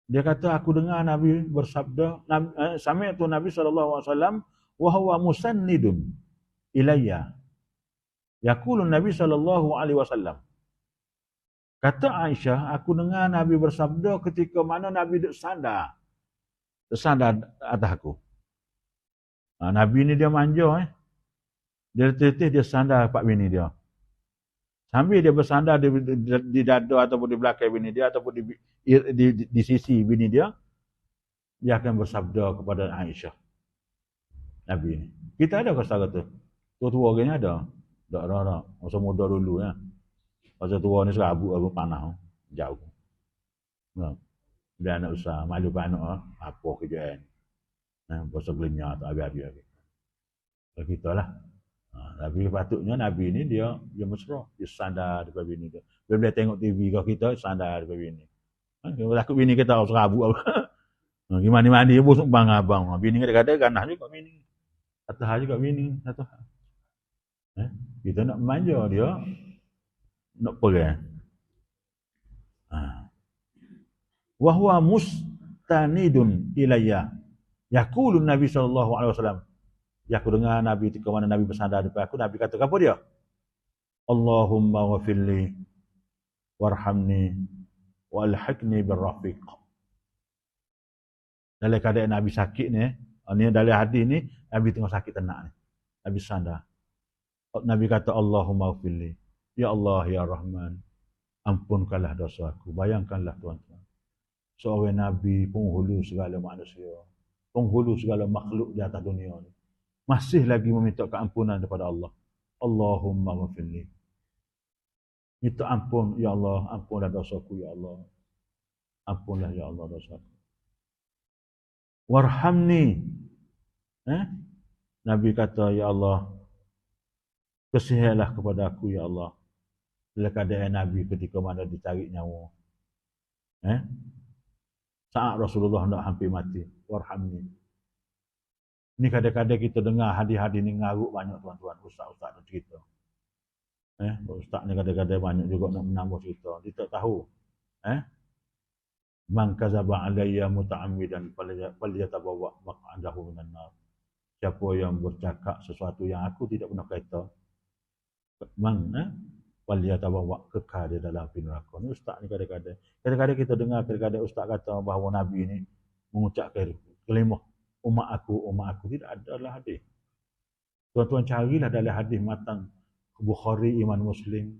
dia kata aku dengar Nabi bersabda, sami'atu Nabi sallallahu alaihi wasallam wa huwa musannidun ilayya. Yaqulu Nabi sallallahu alaihi wasallam. Kata Aisyah, aku dengar Nabi bersabda ketika mana Nabi duduk sandar. Sandar atas aku. Nabi ni dia manja Dia letih dia sandar pak bini dia. Sambil dia bersandar di dada ataupun di belakang bini dia ataupun di sisi bini dia akan bersabda kepada Aisyah. Nabi ni. Kita ada ke setara tu? Tua-tua orang ni ada? Tak ada. Masa muda dulu ya. Masa tua ni serabut aku panah. Jauh. Dia anak usaha. Malu pak anak apa kerjaan. Pasal gelenyar tak habis-habis. Kita lah. Tapi patutnya Nabi ni dia mesra. Dia sandar daripada bini dia. Bila tengok TV ke kita, sandar daripada bini. Kalau takut bini kita serabut apa. Gimana mandi busuk bang abang. Bini kadang-kadang ganah juga bini. Satu hari juga bini. Satu hari. Kita nak manja dia. Nak pergi. Wahwa mustanidun ilayya. Yaqulun Nabi sallallahu alaihi wasallam. Ya aku dengar Nabi ketika mana Nabi bersandar depan aku, Nabi kata apa dia? Allahumma ghafirli warhamni walhiqni birrafiq. Dalam keadaan Nabi sakit ni, dalam hadis ni Nabi tengah sakit tenang ni. Nabi sandar. Nabi kata Allahumma ghafirli. Ya Allah ya Rahman, ampunkanlah dosa aku. Bayangkanlah tuan-tuan. Seorang Nabi penghulu segala manusia, penghulu segala makhluk di atas dunia ni, masih lagi meminta keampunan daripada Allah. Allahumma ghafirli. Minta ampun, ya Allah, ampunlah dosaku, ya Allah. Ampunlah, ya Allah, dosaku. Warhamni. Nabi kata, ya Allah, kasihilah kepada aku, ya Allah. Dalam keadaan Nabi ketika mana ditarik nyawa. Saat Rasulullah nak hampir mati. Warhamni. Ni kadang-kadang kita dengar hadis-hadis ni ngaruk banyak tuan-tuan. Ustaz-ustaz nak cerita. Ustaz ni kadang-kadang banyak juga nak menambah cerita. Dia tak tahu. Man kazaba alayya muta'ammidan falyatabawa maq'adahu minan nar. Siapa yang bercakap sesuatu yang aku tidak pernah kata, falyatabawa, kekal di dalam api neraka. Ni ustaz ni kadang-kadang kita dengar kadang-kadang ustaz kata bahawa Nabi ni mengucapkan kalimah umat aku tidak ada dalam hadis. Tuan-tuan carilah dalam hadis matan Bukhari, Imam Muslim,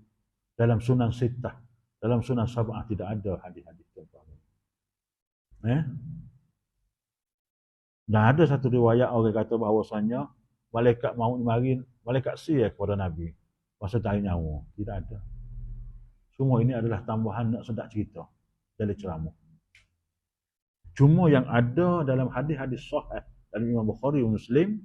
dalam Sunan Sittah, dalam Sunan Sab'ah tidak ada hadis-hadis tuan-tuan. Dan ada satu riwayat orang kata bahawasanya malaikat maut mari, malaikat sihir kepada Nabi masa tarik nyawa. Tidak ada. Semua ini adalah tambahan nak sedap cerita dari ceramah. Cuma yang ada dalam hadis-hadis sahih dalam Imam Bukhari Muslim,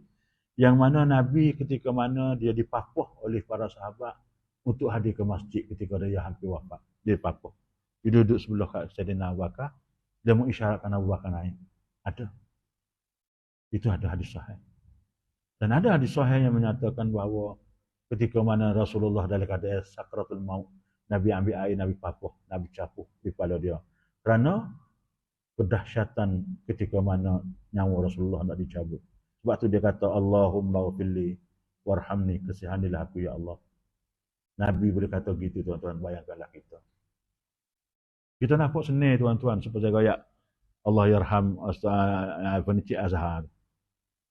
yang mana Nabi ketika mana dia dipapuh oleh para sahabat untuk hadir ke masjid ketika dia hampir wafat. Dia dipapuh. Dia duduk sebelah Sayyidina Abu Bakar. Dia mengisyaratkan Abu Bakar naik. Ada. Itu ada hadis sahih. Dan ada hadis sahih yang menyatakan bahawa ketika mana Rasulullah dalam keadaan sakratul maut, Nabi ambil air, Nabi papuh, Nabi capuh di kepala dia. Kerana kedahsyatan ketika mana nyawa Rasulullah nak dicabut. Sebab tu dia kata Allahumma ghafirli warhamni, kasihanilah aku ya Allah. Nabi boleh kata gitu tuan-tuan, bayangkanlah kita. Kita nampak senang tuan-tuan seperti gaya Allah yarham Encik Azhar.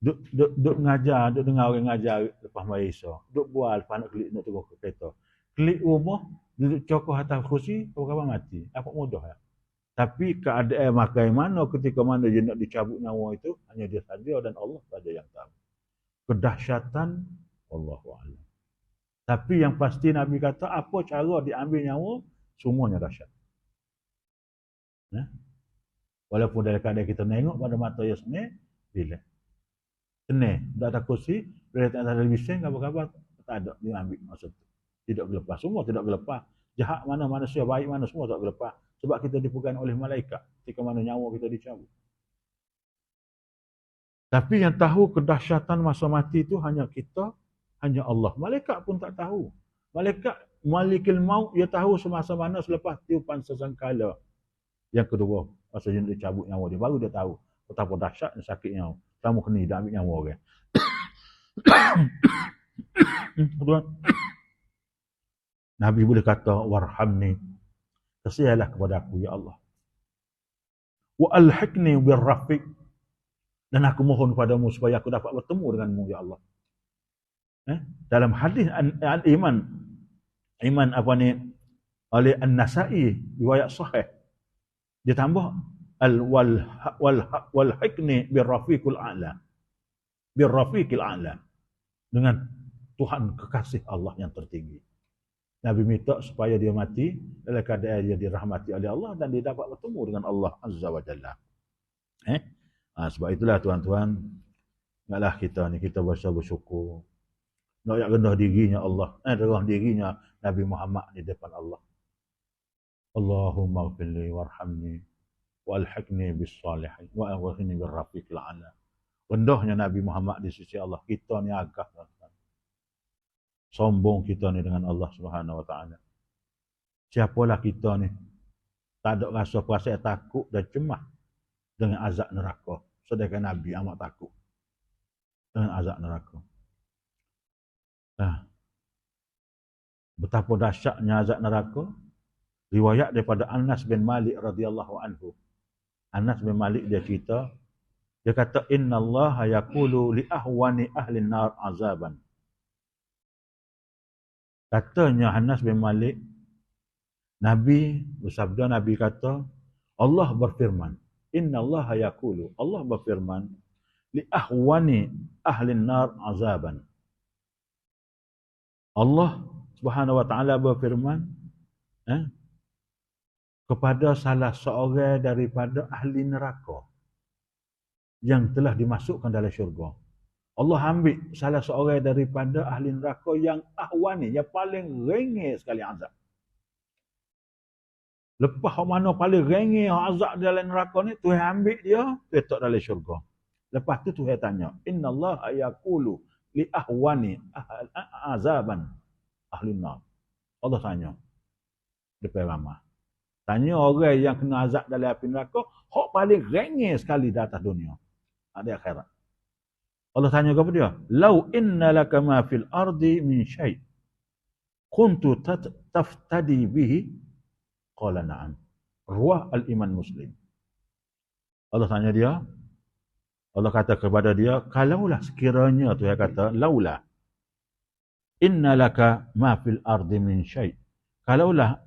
Duk mengajar, duk dengar orang ngajar lepas Malaysia. Duk bual lepas nak klik nak turun ke kereta. Klik rumah, duduk cokoh atas kursi, kawan-kawan mati. Apa mudah ya. Tapi keadaan makai mana ketika mana dia nak dicabut nyawa itu, hanya dia saja dan Allah saja yang tahu. Kedahsyatan Allahu a'lam. Tapi yang pasti Nabi kata apa cara diambil nyawa, semuanya dahsyat. Walaupun dalam keadaan kita tengok pada mata yang senang, bila senang, tak ada kursi, bila tak ada televisyen, kabar-kabar, tak ada, dia ambil masa itu. Tidak berlepas, semua tidak berlepas. Jahat mana, manusia baik mana, semua tak berlepas. Sebab kita dipegang oleh malaikat ketika mana nyawa kita dicabut. Tapi yang tahu kedahsyatan masa mati itu hanya kita, hanya Allah. Malaikat pun tak tahu. Malaikat Malikul Maut, dia tahu semasa mana selepas tiupan sesangkala. Yang kedua, masa dia dicabut nyawa dia, baru dia tahu betapa dahsyatnya sakitnya. Kamu kena dah ambil nyawa orang. Nabi boleh kata warhamni, kasihilah kepada aku ya Allah. Wa alhiqni birrafiq, dan aku mohon padamu supaya aku dapat bertemu denganmu ya Allah. Dalam hadis Iman apa ni oleh An-Nasa'i riwayat sahih, dia tambah wal hikni birrafiqil a'la, birrafiqil a'la, dengan Tuhan kekasih Allah yang tertinggi. Nabi minta supaya dia mati dalam keadaan dia dirahmati oleh Allah dan dia dapat bertemu dengan Allah Azza wa Jalla. Sebab itulah tuan-tuan, naklah kita ni kita bersyukur. Nak rendah dirinya Allah, rendah dirinya Nabi Muhammad di depan Allah. Allahumma ghfirli warhamni wa alhiqni bis salihin wa awhini bir rafiqil a'la. Rendahnya Nabi Muhammad di sisi Allah. Kita ni agak sombong kita ni dengan Allah Subhanahu wa taala. Siapalah kita ni tak ada rasa perasaan takut dan cemas dengan azab neraka. Sedangkan Nabi amat takut dengan azab neraka. Betapa dahsyatnya azab neraka. Riwayat daripada Anas bin Malik radhiyallahu anhu. Anas bin Malik dia cerita, dia kata innallaha yaqulu li ahwani ahli nar azaban. Katanya Anas bin Malik, Nabi bersabda, Nabi kata, Allah berfirman, innallaha yaqulu, Allah berfirman li ahwani ahli nar azaban. Allah Subhanahu wa taala berfirman kepada salah seorang daripada ahli neraka yang telah dimasukkan dalam syurga. Allah ambil salah seorang daripada ahli neraka yang ahwani, yang paling ringan sekali azab. Lepas mana paling ringan azab dalam neraka ni, Tuhan ambil dia, letak dalam syurga. Lepas tu Tuhan tanya, innallaha yaqulu li ahwani azaban ahli nar. Allah tanya depan ramah. Tanya orang yang kena azab dalam api neraka, hak paling ringan sekali di atas dunia. Ada akhirat. Allah tanya kepada dia, "Lau inna laka ma fil ardi min syai' kuntu taftadi bihi?" Qala na'am. Ruah al-Iman Muslim. Allah tanya dia, Allah kata kepada dia, kalaulah sekiranya, Tuhan kata, laula inna laka ma fil ardi min syai'. Kalaulah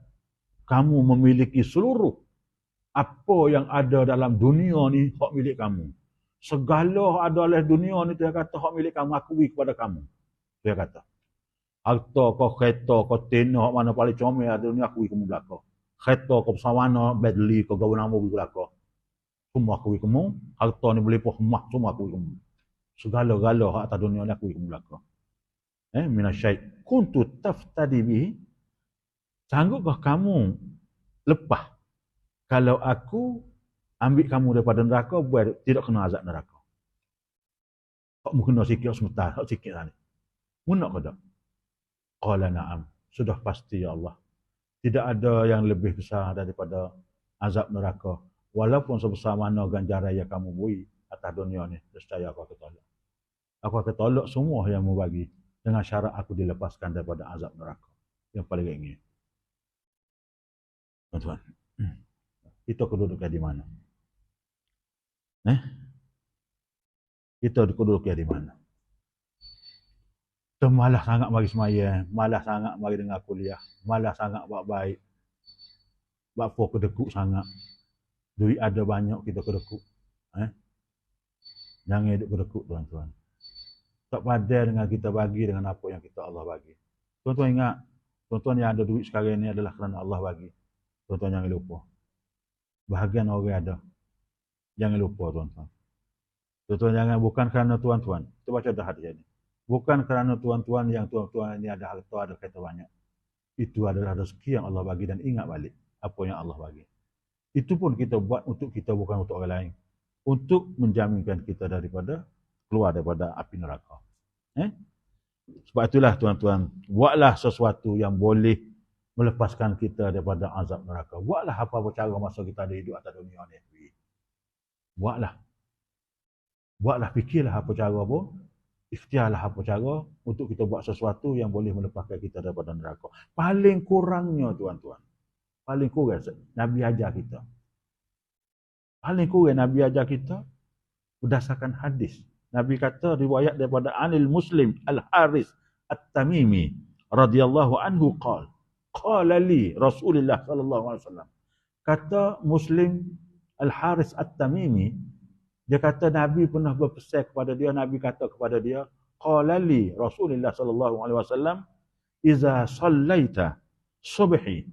kamu memiliki seluruh apa yang ada dalam dunia ni, hak milik kamu. Segala ada dalam dunia ni, Tuhan kata, hak milik kamu, akui kepada kamu. Tuhan kata, harta kau, kereta kau, tanah, hak mana paling comel ada dunia, akui kamu belakang. Kereta kau pesawana, Bentley kau, gawan nama pergi belakang. Semua akui kamu. Harta ni boleh pun emas, semua akui kamu. Segala-gala hak atas dunia ni, akui kamu belakang. Minasyai' kuntu taftadi bihi. Sanggupkah kamu lepas kalau aku ambil kamu daripada neraka, buat tidak kena azab neraka? Kamu kena sikit sebentar, sikit tadi. Munak ke tak? Qala na'am. Sudah pasti ya Allah. Tidak ada yang lebih besar daripada azab neraka. Walaupun sebesar mana ganjaran yang kamu beri atas dunia ni, nescaya aku akan tolak. Aku akan tolak semua yang mu bagi dengan syarat aku dilepaskan daripada azab neraka. Yang paling ingin. Tuan-tuan, kita kedudukan di mana? Kita kedudukan di mana? Kita malas sangat mari semaya, malas sangat mari dengar kuliah, malas sangat buat baik. Bapa kedekut sangat. Duit ada banyak, kita kedekut. Jangan hidup kedekut, tuan-tuan. Tak padan dengan kita bagi dengan apa yang kita Allah bagi. Tuan-tuan ingat, tuan-tuan yang ada duit sekarang ini adalah kerana Allah bagi. Tuan-tuan jangan lupa. Bahagian orang ada. Jangan lupa, tuan-tuan. Tuan-tuan jangan, bukan kerana tuan-tuan. Kita baca dah hadis ini. Bukan kerana tuan-tuan yang tuan-tuan ini ada harta, ada kereta banyak. Itu adalah rezeki yang Allah bagi, dan ingat balik apa yang Allah bagi. Itu pun kita buat untuk kita, bukan untuk orang lain. Untuk menjaminkan kita daripada keluar daripada api neraka. Sebab itulah tuan-tuan, buatlah sesuatu yang boleh melepaskan kita daripada azab neraka. Buatlah apa-apa cara masa kita ada hidup atas dunia ni. Buatlah. Buatlah, fikirlah apa cara pun. Ikhtiarlah apa cara untuk kita buat sesuatu yang boleh melepaskan kita daripada neraka. Paling kurangnya, tuan-tuan. Paling kurang, Nabi ajar kita. Paling kurang Nabi ajar kita berdasarkan hadis. Nabi kata, riwayat daripada Anil Muslim Al-Haris At-Tamimi radhiyallahu anhu qala li Rasulullah sallallahu alaihi wasallam. Kata Muslim Al-Haris At-Tamimi, dia kata Nabi pernah berpesan kepada dia, Nabi kata kepada dia, qala li Rasulullah sallallahu alaihi wasallam, iza sallaita subhi.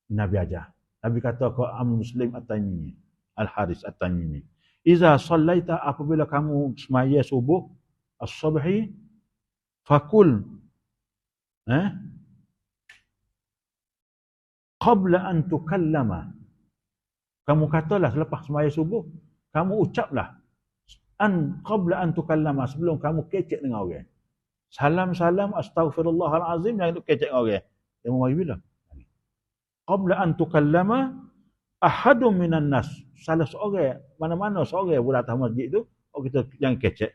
Nabi ajar. Nabi kata ke Muslim At-Tamimi, Al-Haris At-Tamimi, iza sallaita, apabila kamu semaya subuh, as-subhi, fakul qabla an tukallama, Kamu katalah selepas sembahyang subuh, kamu ucaplah qabla an tukallama, sebelum kamu kecek dengan orang. Salam astaghfirullahalazim, jangan duk kecek dengan orang. Dia mau mari bila? Qabla an tukallama ahadun minan nas. Salah seorang, mana-mana seorang yang datang masjid tu, kita jangan kecek.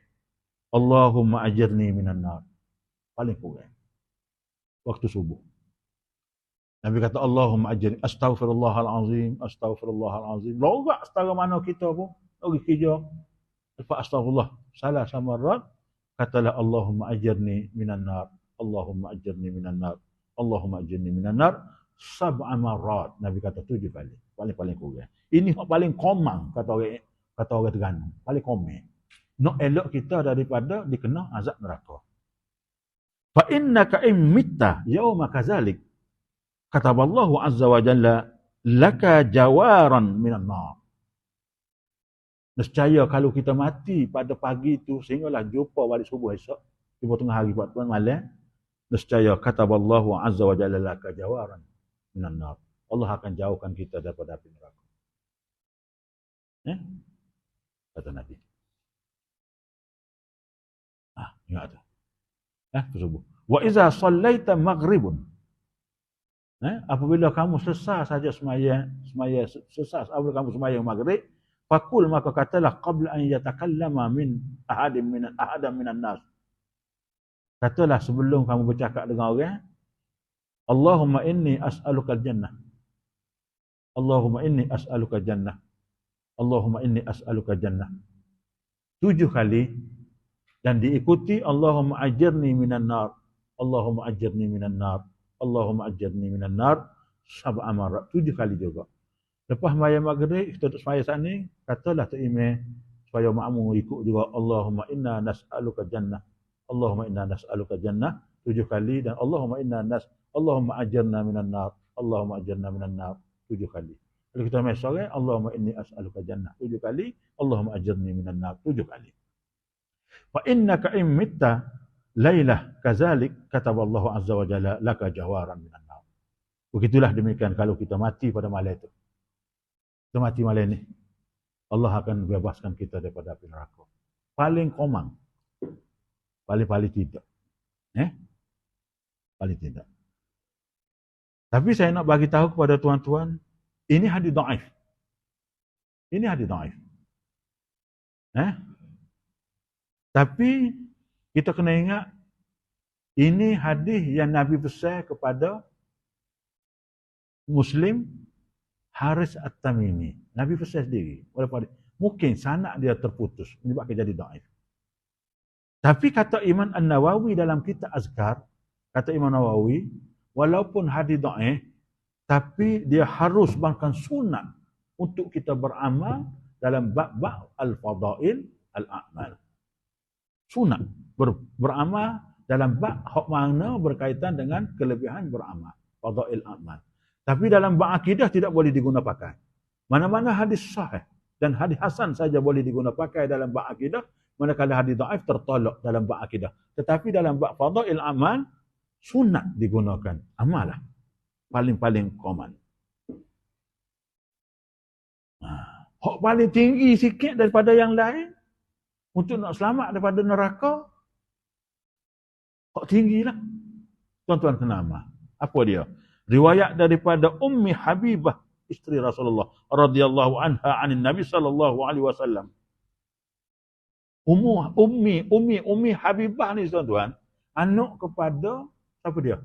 Allahumma ajirni minan nar. Paling kurang. Waktu subuh. Nabi kata Allahumma ajirni, astaghfirullahalazim, astaghfirullahalazim. Lorak setara mana kita pun, pergi kerja. Lepas astagfirullah, salah sama rad, katalah Allahumma ajirni minan nar, Allahumma ajirni minan nar, Allahumma ajirni minan nar, sab'a marrat. Nabi kata 7 kali. Paling kurang. Ini paling komang kata orang Terengganu. Paling komang. Nak elok kita daripada dikena azab neraka. Fa innaka immitta yauma kadzalik. Kataballahu azza wa jalla laka jawaran minan nar. Nescaya kalau kita mati pada pagi itu sehinggalah jumpa balik subuh esok, jumpa tengah hari buat malam, nescaya kataballahu azza wa jalla laka jawaran minan nar. Allah akan jauhkan kita daripada api neraka. Kata Nabi. Ingat tu. Subuh. Wa iza sallaita maghribun. Apabila kamu selesai saja semaya selesai apabila kamu sembahyang maghrib, fakul, maka katalah qabla an yatakallama min ahadam minan nas. Katalah sebelum kamu bercakap dengan orang, Allahumma inni as'aluka jannah. Allahumma inni as'aluka jannah. Allahumma inni as'aluka jannah. 7 kali dan diikuti Allahumma ajirni minan nar. Allahumma ajirni minan nar. Allahumma ajirni minan nar. 7 marat. 7 kali juga. Lepas sembahyang maghrib, kita untuk sembahyang saat ni, katalah tu imam supaya makmum ikut juga Allahumma inna nas'aluka jannah. Allahumma inna nas'aluka jannah 7 kali dan Allahumma ajirna minan nar. Allahumma ajirna minan nar 7 kali. Kalau kita main sore, Allahumma inni as'aluka jannah 7 kali, Allahumma ajirni minan nar 7 kali. Fa innaka immitta lailah kadzalik kataballahu azza wa jalla laka jawaran minan nar. Begitulah demikian kalau kita mati pada malam itu. Kita mati malam ini, Allah akan bebaskan kita daripada api neraka. Paling komang. Paling tidak. Paling tidak. Tapi saya nak bagi tahu kepada tuan-tuan, ini hadis dhaif. Ini hadis dhaif. Tapi kita kena ingat, ini hadis yang Nabi pesan kepada Muslim Haris At-Tamimi. Nabi pesan sendiri. Mungkin sanak dia terputus, menyebabkan jadi dhaif. Tapi kata Imam An-Nawawi dalam kitab Azkar, kata Imam Nawawi, walaupun hadis dhaif, tapi dia harus bahkan sunat untuk kita beramal dalam bab-bab al-fadail al-a'mal. Sunat beramal dalam bab hak mana berkaitan dengan kelebihan beramal, fadail amal. Tapi dalam bab akidah tidak boleh diguna pakai. Mana-mana hadis sahih dan hadis hasan saja boleh diguna pakai dalam bab akidah, manakala hadis dhaif tertolak dalam bab akidah. Tetapi dalam bab fadail amal sunat digunakan. Amalah paling common. Hak paling tinggi sikit daripada yang lain untuk nak selamat daripada neraka, hak tinggilah. Tuan-tuan kena amal. Apa dia? Riwayat daripada Ummi Habibah, isteri Rasulullah radhiyallahu anha anin Nabi sallallahu alaihi wasallam. Ummi Habibah ni tuan-tuan, anak kepada siapa dia?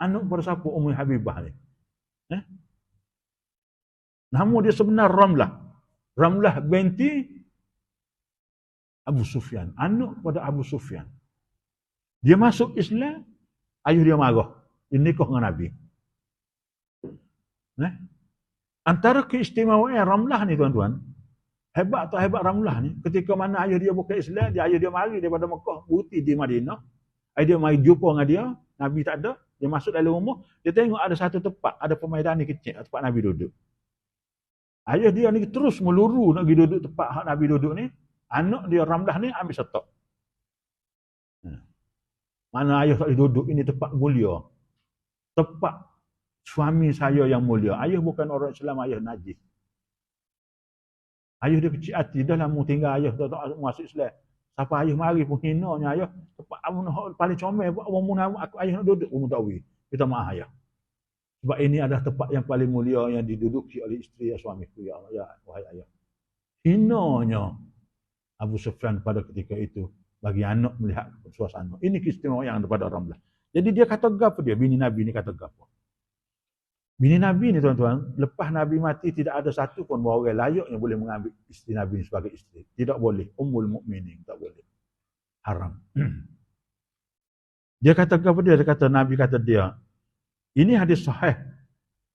Anak kepada siapa Ummi Habibah ni? Nama dia sebenar Ramlah. Ramlah binti Abu Sufyan. Anak kepada Abu Sufyan. Dia masuk Islam, ayah dia marah. Dia nikah dengan Nabi. Antara keistimewaan Ramlah ni tuan-tuan, hebat tak hebat Ramlah ni, ketika mana ayah dia bukan Islam, ayah dia mari daripada Mekah, berhenti di Madinah. Ayah dia mari jumpa dengan dia, Nabi tak ada. Dia masuk dalam rumah, dia tengok ada satu tempat, ada permainan ni kecil, tempat Nabi duduk. Ayah dia ni terus meluru nak pergi duduk tempat hak Nabi duduk ni. Anak dia Ramlah ni ambil stop. Mana ayah tak boleh duduk, ini tempat mulia. Tempat suami saya yang mulia, ayah bukan orang Islam, ayah najis. Ayah dia kecil hati, dah lama tinggal ayah tak masuk Islam. Siapa ayah mari pun hinanya ayah, tempat paling comel aku ayah nak duduk pun tak boleh. Kita maaf ayah. Sebab ini adalah tempat yang paling mulia yang diduduki oleh isteri suamiku, ya wahai ayah. Hinanya Abu Sufyan pada ketika itu bagi anak melihat suasana. Ini keistimewaan daripada orang belah. Jadi dia kata gapo dia, bini Nabi ni kata gapo. Bini Nabi ni tuan-tuan, lepas Nabi mati tidak ada satu pun orang layak yang boleh mengambil isteri Nabi sebagai isteri. Tidak boleh. Ummul Mukminin tak boleh. Haram. Dia kata apa dia? Dia kata Nabi kata dia, ini hadis sahih.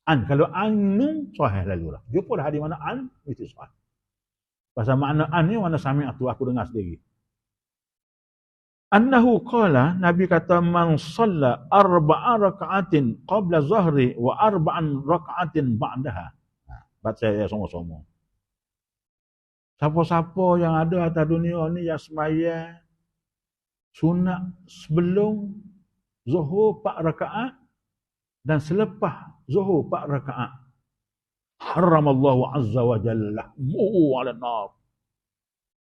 Kalau anu sahih lalu lah. Jumpa hadis mana itu sahih. Pasal makna ni mana sami'atu aku dengar sendiri. Annahu qala, Nabi kata man shalla arba'a raka'atin qabla zahri wa arba'an raka'atin ba'daha. Baca saya sama-sama. Siapa-siapa yang ada atas dunia ni yang semaya sunat sebelum zuhur 4 rakaat dan selepas zuhur 4 rakaat, haramallahu azza wa jalla lahmuhu 'ala nar.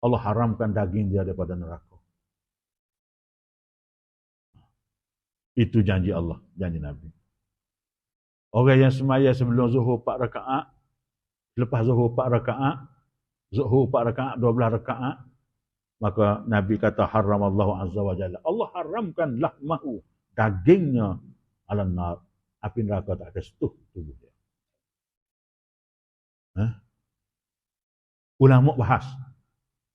Allah haramkan daging dia daripada neraka. Itu janji Allah, janji Nabi. Orang yang semaya sebelum zuhur 4 rakaat, lepas zuhur 4 rakaat, zuhur 4 rakaat, 12 rakaat, maka Nabi kata haramallahu azza wa jalla. Allah haramkan lahmahu, dagingnya, ala nar. Api neraka tak akan sentuh tubuh dia. Ulama bahas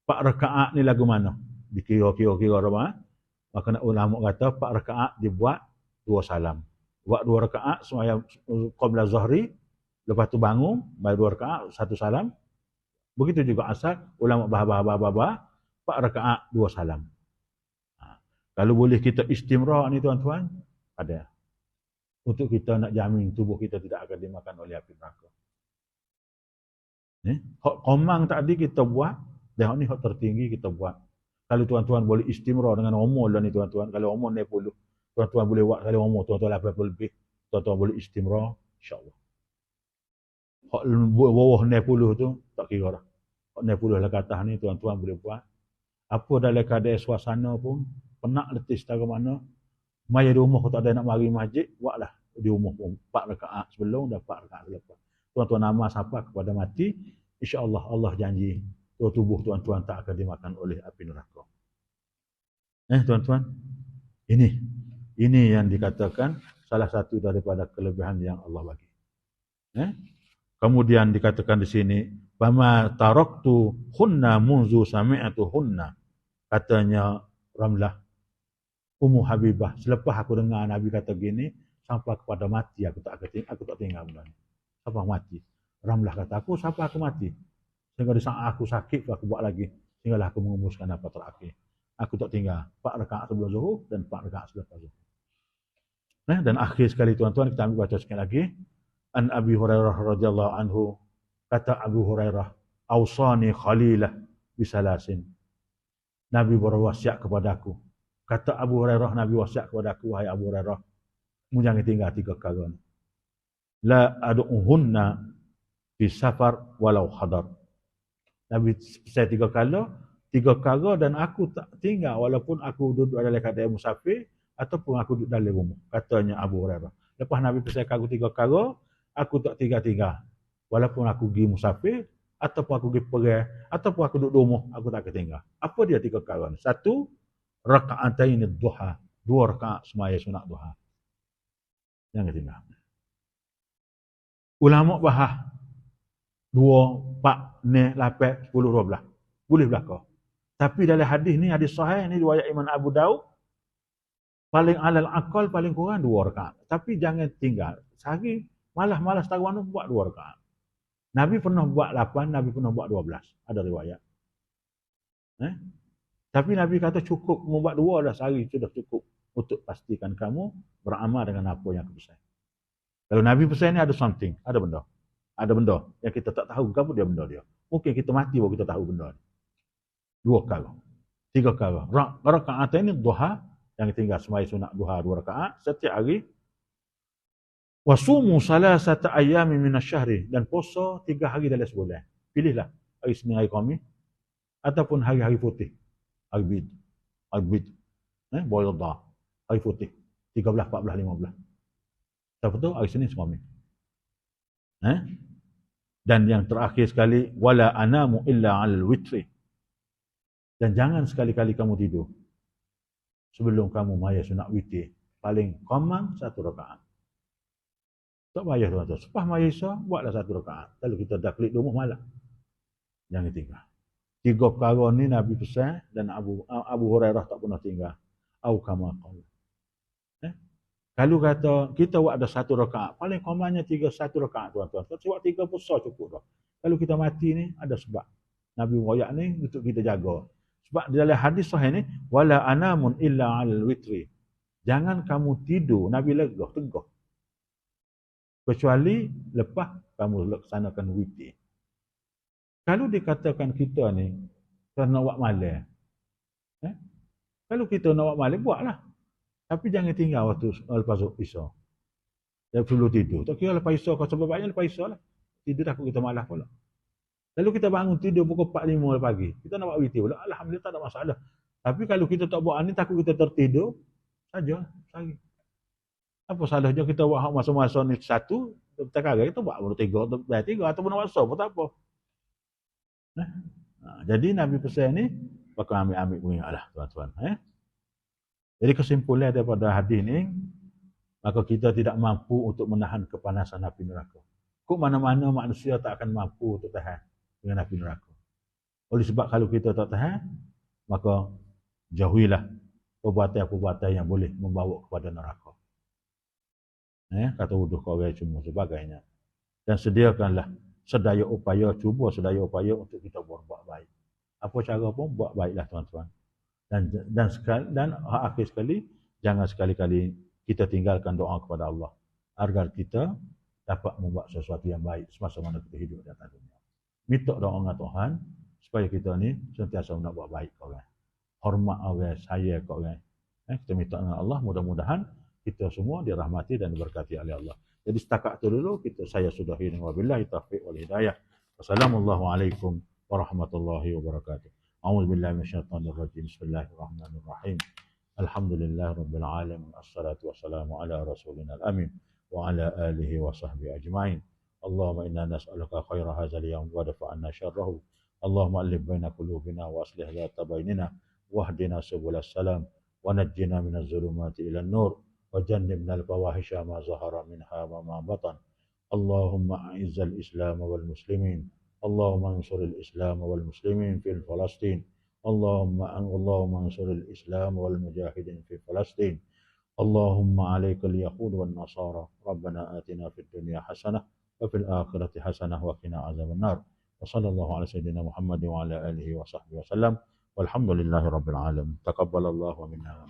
4 rakaat ni lagu mana? Dikira-kira apa? Maka ulama kata 4 rakaat dibuat 2 salam. Buat 2 rakaat sembahyang qabla zahri, lepas tu bangun, baru 2 rakaat 1 salam. Begitu juga asar, ulama bahas 4 rakaat 2 salam. Kalau boleh kita istimra' ni tuan-tuan, ada. Untuk kita nak jamin tubuh kita tidak akan dimakan oleh api neraka. Hak komang tadi kita buat, dan ni hak tertinggi kita buat. Kalau tuan-tuan boleh istimra dengan umur lah ni tuan-tuan. Kalau umur 60, tuan-tuan boleh buat kali umur tuan-tuan 80 lebih. Tuan-tuan boleh istimra, insyaAllah. Hak bawah 60 tu, tak kira dah. Hak 60 lah ke atas ni tuan-tuan boleh buat. Apa dalam keadaan suasana pun, penat letih setara mana, maya di rumah tak ada nak mari masjid, buatlah di rumah pun 4 rakaat sebelum dan 4 rakaat selepas. Tuan-tuan nama siapa kepada mati, insyaAllah Allah janji tubuh tuan-tuan tak akan dimakan oleh api neraka. Tuan-tuan, ini yang dikatakan salah satu daripada kelebihan yang Allah bagi. Kemudian dikatakan di sini, "Bama taraktu hunna munzu sami'atu hunna." Katanya Ramlah, Ummu Habibah, selepas aku dengar Nabi kata gini, sampai kepada mati aku tak tinggal benda ni. Sampai mati. Ramlah kata aku sampai aku mati. Sehingga di saat aku sakit, aku buat lagi. Sehinggalah aku mengembuskan apa terakhir. Aku tak tinggal 4 rakaat sebelum zuhur dan 4 rakaat selepas zuhur. Dan akhir sekali tuan-tuan, kita ambil baca sekali lagi. An Abi Hurairah radhiyallahu anhu, kata Abu Hurairah, "Ausani khalilah bisalasin." Nabi berwasiat kepadaku. Kata Abu Hurairah, Nabi wasiat kepadaku, wahai Abu Hurairah, mu jangan tinggal 3 perkara ni. La ad'uhunna fi safar walau hadar. Nabi saya 3 kali dan aku tak tinggal walaupun aku duduk dalam keadaan musafir ataupun aku duduk dalam rumah. Katanya Abu Hurairah. Lepas Nabi pesan aku 3 kali, aku tak tinggal. Walaupun aku pergi musafir ataupun aku pergi pergi ataupun aku duduk rumah, aku tak akan tinggal. Apa dia 3 kali? 1, raka'atain duha. 2 rakaat semaya sunat duha. Jangan tinggal. Ulama bahas 2, 4, 8, 10, 12. Boleh belakang. Tapi dalam hadis ni, hadis sahih ni, riwayat Imam Abu Daud, paling alal akal, paling kurang 2 rakaat. Tapi jangan tinggal. Sehari, malas-malas taruhan tu buat 2 rakaat. Nabi pernah buat 8, Nabi pernah buat 12. Ada riwayat. Tapi Nabi kata cukup, membuat 2 dah sehari, sudah cukup. Untuk pastikan kamu beramal dengan apa yang aku pesan. Kalau Nabi pesan ni ada something, ada benda. Ada benda yang kita tak tahu apa dia benda dia. Mungkin kita mati baru kita tahu benda ni. 2 kali. 3 kali. Rakaat ini duha, yang tinggal semai sunat duha 2 rakaat setiap hari. Wasumu salasata ayami minasyahri, dan puasa 3 hari dalam sebulan. Pilihlah hari Senin, hari Khamis ataupun hari-hari putih. Hari bid, hari bid, bayadha, hari putih. 13, 14, 15. Siapa tu? Hari Senin, Khamis. Dan yang terakhir sekali, wala anamu illa 'alal witri. Dan jangan sekali-kali kamu tidur sebelum kamu maya sunat witir. Paling komang 1 rakaat. Tak payah tuan-tuan. Sepah maya Isya, buatlah 1 rakaat. Kalau kita dah klik rumah malam. Jangan tinggal. 3 perkara ni Nabi pesan dan Abu Hurairah tak pernah tinggal. Au kama qala. Kalau kata kita buat ada 1 rakaat, paling komanya 1 rakaat tuan-tuan. Kalau buat 3 pun cukup dah. Kalau kita mati ni ada sebab. Nabi wayak ni untuk kita jaga. Sebab di dalam hadis sahih ni, wala anamun illa 'alal witri. Jangan kamu tidur, Nabi legah, tegah. Kecuali lepas kamu laksanakan witir. Kalau dikatakan kita ni nak buat malam, kalau kita nak buat malam, buatlah. Tapi jangan tinggal waktu lepas Isya. Dan perlu tidur. Tak kira lepas Isya, kalau sebab banyak lepas Isya lah. Tidur takut kita malas pula. Lalu kita bangun tidur pukul 4-5 pagi. Kita nak buat witir pula. Alhamdulillah tak ada masalah. Tapi kalau kita tak buat ni, takut kita tertidur, saja. Sehari. Apa salahnya kita buat masa-masa ni 1, kita kagak kita buat baru 3 ataupun masa pun tak apa. Jadi Nabi pesan ni, pakai ambil-ambil punya lah tuan-tuan. Jadi kesimpulan daripada hadis ni, maka kita tidak mampu untuk menahan kepanasan api neraka. Kok mana-mana manusia tak akan mampu untuk tahan dengan api neraka. Oleh sebab kalau kita tak tahan, maka jauhilah perbuatan-perbuatan yang boleh membawa kepada neraka. Kata wuduh korang semua sebagainya. Dan sediakanlah sedaya upaya untuk kita berbuat baik. Apa cara pun buat baiklah tuan-tuan. Dan akhir sekali, jangan sekali-kali kita tinggalkan doa kepada Allah agar kita dapat membuat sesuatu yang baik semasa mana kita hidup di atas dunia. Minta doa dengan Tuhan supaya kita ni sentiasa nak buat baik ke orang. Hormat orang, sayang ke orang. Kita minta dengan Allah, mudah-mudahan kita semua dirahmati dan diberkati oleh Allah. Jadi setakat itu dulu saya sudahi dengan wabillahi taufiq wal hidayah. Wassalamualaikum warahmatullahi wabarakatuh. A'udzu billahi minasyaitonir rajim. Bismillahirrahmanirrahim. Alhamdulillahirabbil alamin. Assalatu wassalamu ala rasulina al-amin wa ala alihi wa sahbihi ajmain. Allahumma inna nas'aluka khaira hadzal yawm wa dafa'anna syarrahu. Allahumma alif baina qulubina wa aslih dhata bainina wahdina subulas salam wa najjina minaz zulumati ilan nur wa jannibna al-fawahisha ma zahara minha wa ma batan. Allahumma a'izzal islam wal muslimin. Allahumma ansuril islam wal muslimin fil Palestin. Allahumma ansuril islam wal mujahidin fi Palestin. Allahumma alaikal yahud wal nasara. Rabbana atina fid dunya hasanah wa fil akhirati hasanah wa qina azaban nar. Wa sallallahu ala sayyidina Muhammad wa ala alihi wa sahbihi wa sallam. Walhamdulillahi rabbil alamin. Taqabbalallahu minna.